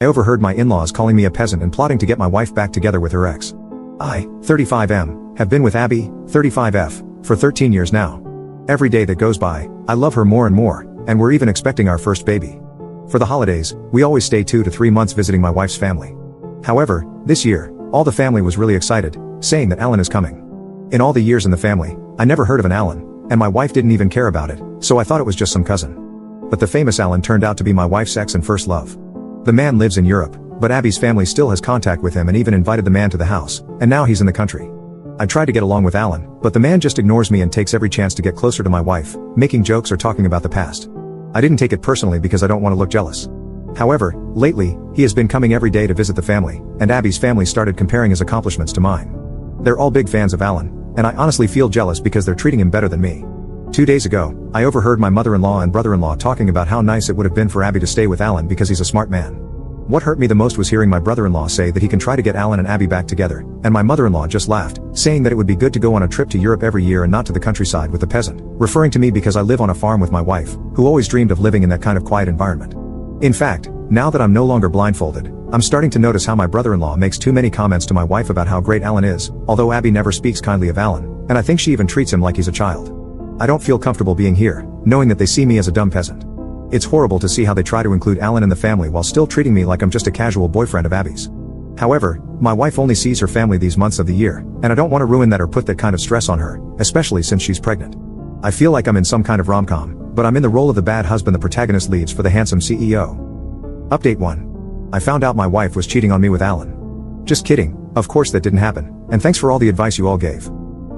I overheard my in-laws calling me a peasant and plotting to get my wife back together with her ex. I, 35M, have been with Abby, 35F, for 13 years now. Every day that goes by, I love her more and more, and we're even expecting our first baby. For the holidays, we always stay 2 to 3 months visiting my wife's family. However, this year, all the family was really excited, saying that Alan is coming. In all the years in the family, I never heard of an Alan, and my wife didn't even care about it, so I thought it was just some cousin. But the famous Alan turned out to be my wife's ex and first love. The man lives in Europe, but Abby's family still has contact with him and even invited the man to the house, and now he's in the country. I tried to get along with Alan, but the man just ignores me and takes every chance to get closer to my wife, making jokes or talking about the past. I didn't take it personally because I don't want to look jealous. However, lately, he has been coming every day to visit the family, and Abby's family started comparing his accomplishments to mine. They're all big fans of Alan, and I honestly feel jealous because they're treating him better than me. 2 days ago, I overheard my mother-in-law and brother-in-law talking about how nice it would have been for Abby to stay with Alan because he's a smart man. What hurt me the most was hearing my brother-in-law say that he can try to get Alan and Abby back together, and my mother-in-law just laughed, saying that it would be good to go on a trip to Europe every year and not to the countryside with the peasant, referring to me because I live on a farm with my wife, who always dreamed of living in that kind of quiet environment. In fact, now that I'm no longer blindfolded, I'm starting to notice how my brother-in-law makes too many comments to my wife about how great Alan is, although Abby never speaks kindly of Alan, and I think she even treats him like he's a child. I don't feel comfortable being here, knowing that they see me as a dumb peasant. It's horrible to see how they try to include Alan in the family while still treating me like I'm just a casual boyfriend of Abby's. However, my wife only sees her family these months of the year, and I don't want to ruin that or put that kind of stress on her, especially since she's pregnant. I feel like I'm in some kind of rom-com, but I'm in the role of the bad husband the protagonist leaves for the handsome CEO. Update 1. I found out my wife was cheating on me with Alan. Just kidding, of course that didn't happen, and thanks for all the advice you all gave.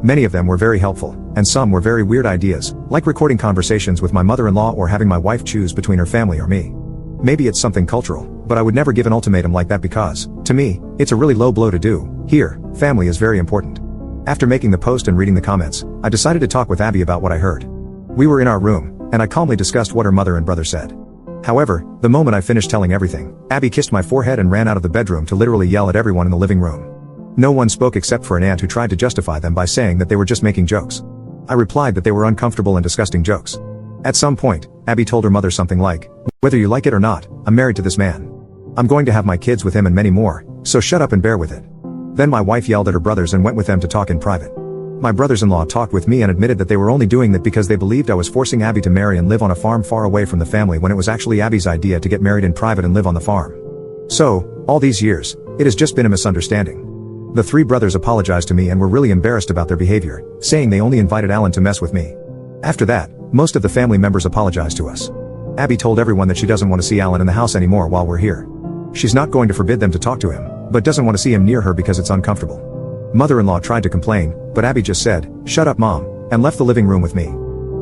Many of them were very helpful, and some were very weird ideas, like recording conversations with my mother-in-law or having my wife choose between her family or me. Maybe it's something cultural, but I would never give an ultimatum like that because, to me, it's a really low blow to do. Here, family is very important. After making the post and reading the comments, I decided to talk with Abby about what I heard. We were in our room, and I calmly discussed what her mother and brother said. However, the moment I finished telling everything, Abby kissed my forehead and ran out of the bedroom to literally yell at everyone in the living room. No one spoke except for an aunt who tried to justify them by saying that they were just making jokes. I replied that they were uncomfortable and disgusting jokes. At some point, Abby told her mother something like, "Whether you like it or not, I'm married to this man. I'm going to have my kids with him and many more, so shut up and bear with it." Then my wife yelled at her brothers and went with them to talk in private. My brothers-in-law talked with me and admitted that they were only doing that because they believed I was forcing Abby to marry and live on a farm far away from the family when it was actually Abby's idea to get married in private and live on the farm. So, all these years, it has just been a misunderstanding. The 3 brothers apologized to me and were really embarrassed about their behavior, saying they only invited Alan to mess with me. After that, most of the family members apologized to us. Abby told everyone that she doesn't want to see Alan in the house anymore while we're here. She's not going to forbid them to talk to him, but doesn't want to see him near her because it's uncomfortable. Mother-in-law tried to complain, but Abby just said, "Shut up, Mom," and left the living room with me.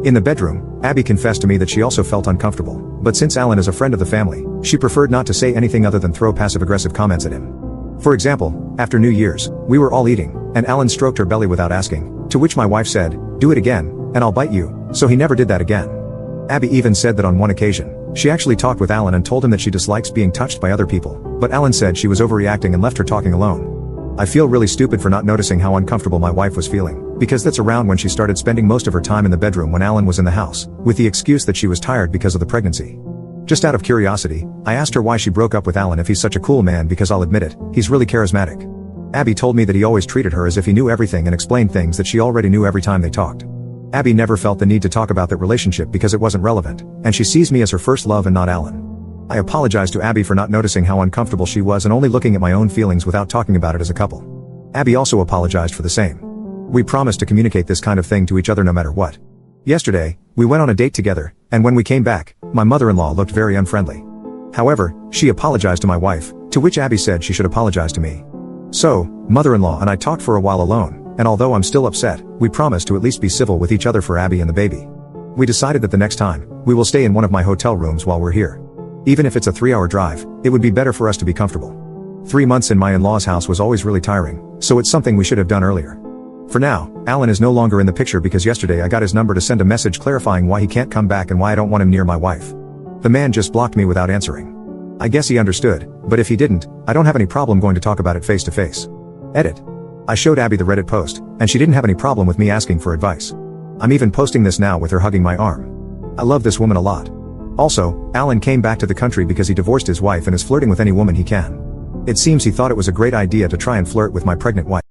In the bedroom, Abby confessed to me that she also felt uncomfortable, but since Alan is a friend of the family, she preferred not to say anything other than throw passive-aggressive comments at him. For example, after New Year's, we were all eating, and Alan stroked her belly without asking, to which my wife said, "Do it again, and I'll bite you," so he never did that again. Abby even said that on one occasion, she actually talked with Alan and told him that she dislikes being touched by other people, but Alan said she was overreacting and left her talking alone. I feel really stupid for not noticing how uncomfortable my wife was feeling, because that's around when she started spending most of her time in the bedroom when Alan was in the house, with the excuse that she was tired because of the pregnancy. Just out of curiosity, I asked her why she broke up with Alan if he's such a cool man because I'll admit it, he's really charismatic. Abby told me that he always treated her as if he knew everything and explained things that she already knew every time they talked. Abby never felt the need to talk about that relationship because it wasn't relevant, and she sees me as her first love and not Alan. I apologized to Abby for not noticing how uncomfortable she was and only looking at my own feelings without talking about it as a couple. Abby also apologized for the same. We promised to communicate this kind of thing to each other no matter what. Yesterday, we went on a date together, and when we came back, my mother-in-law looked very unfriendly. However, she apologized to my wife, to which Abby said she should apologize to me. So, mother-in-law and I talked for a while alone, and although I'm still upset, we promised to at least be civil with each other for Abby and the baby. We decided that the next time, we will stay in one of my hotel rooms while we're here. Even if it's a 3-hour drive, it would be better for us to be comfortable. 3 months in my in-laws' house was always really tiring, so it's something we should have done earlier. For now, Alan is no longer in the picture because yesterday I got his number to send a message clarifying why he can't come back and why I don't want him near my wife. The man just blocked me without answering. I guess he understood, but if he didn't, I don't have any problem going to talk about it face to face. Edit. I showed Abby the Reddit post, and she didn't have any problem with me asking for advice. I'm even posting this now with her hugging my arm. I love this woman a lot. Also, Alan came back to the country because he divorced his wife and is flirting with any woman he can. It seems he thought it was a great idea to try and flirt with my pregnant wife.